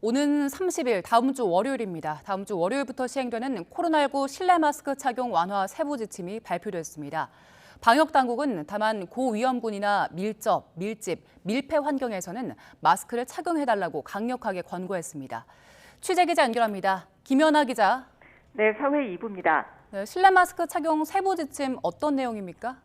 오는 30일 다음 주 월요일입니다. 다음 주 월요일부터 시행되는 코로나19 실내 마스크 착용 완화 세부 지침이 발표됐습니다. 방역 당국은 다만 고위험군이나 밀접, 밀집, 밀폐 환경에서는 마스크를 착용해달라고 강력하게 권고했습니다. 취재 기자 연결합니다. 김연아 기자. 네, 사회 2부입니다. 네, 실내 마스크 착용 세부 지침 어떤 내용입니까?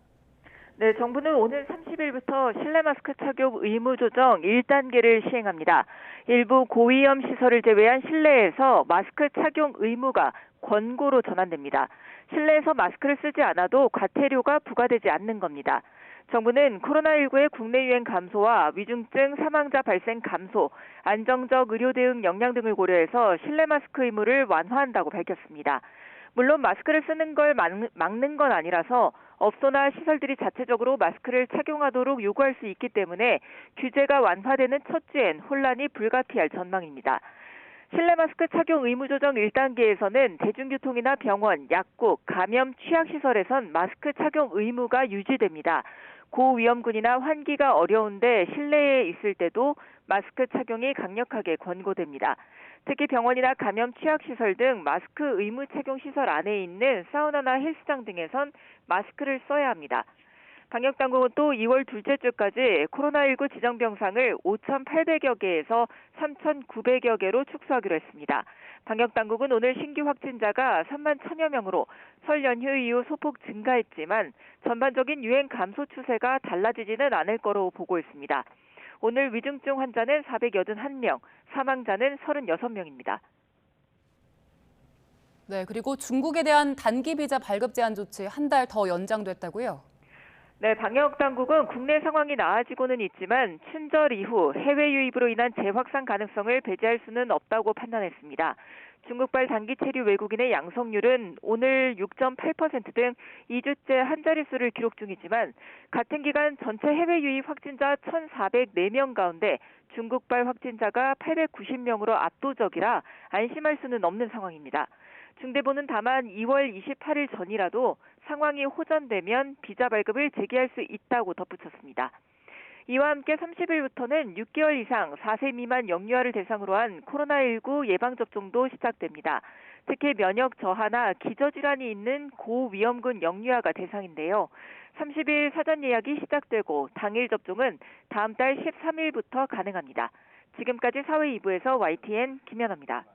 네, 정부는 오늘 30일부터 실내 마스크 착용 의무 조정 1단계를 시행합니다. 일부 고위험 시설을 제외한 실내에서 마스크 착용 의무가 권고로 전환됩니다. 실내에서 마스크를 쓰지 않아도 과태료가 부과되지 않는 겁니다. 정부는 코로나19의 국내 유행 감소와 위중증 사망자 발생 감소, 안정적 의료 대응 역량 등을 고려해서 실내 마스크 의무를 완화한다고 밝혔습니다. 물론 마스크를 쓰는 걸 막는 건 아니라서 업소나 시설들이 자체적으로 마스크를 착용하도록 요구할 수 있기 때문에 규제가 완화되는 첫 주엔 혼란이 불가피할 전망입니다. 실내 마스크 착용 의무 조정 1단계에서는 대중교통이나 병원, 약국, 감염 취약시설에선 마스크 착용 의무가 유지됩니다. 고위험군이나 환기가 어려운데 실내에 있을 때도 마스크 착용이 강력하게 권고됩니다. 특히 병원이나 감염 취약시설 등 마스크 의무 착용 시설 안에 있는 사우나나 헬스장 등에선 마스크를 써야 합니다. 방역당국은 또 2월 둘째 주까지 코로나19 지정병상을 5,800여 개에서 3,900여 개로 축소하기로 했습니다. 방역당국은 오늘 신규 확진자가 3만 1,000여 명으로 설 연휴 이후 소폭 증가했지만 전반적인 유행 감소 추세가 달라지지는 않을 거로 보고 있습니다. 오늘 위중증 환자는 481명, 사망자는 36명입니다. 네, 그리고 중국에 대한 단기 비자 발급 제한 조치 한 달 더 연장됐다고요? 네, 방역당국은 국내 상황이 나아지고는 있지만 춘절 이후 해외 유입으로 인한 재확산 가능성을 배제할 수는 없다고 판단했습니다. 중국발 단기 체류 외국인의 양성률은 오늘 6.8% 등 2주째 한 자릿수를 기록 중이지만 같은 기간 전체 해외 유입 확진자 1,404명 가운데 중국발 확진자가 890명으로 압도적이라 안심할 수는 없는 상황입니다. 중대본은 다만 2월 28일 전이라도 상황이 호전되면 비자 발급을 재개할 수 있다고 덧붙였습니다. 이와 함께 30일부터는 6개월 이상 4세 미만 영유아를 대상으로 한 코로나19 예방접종도 시작됩니다. 특히 면역 저하나 기저질환이 있는 고위험군 영유아가 대상인데요. 30일 사전 예약이 시작되고 당일 접종은 다음 달 13일부터 가능합니다. 지금까지 사회 2부에서 YTN 김연아입니다.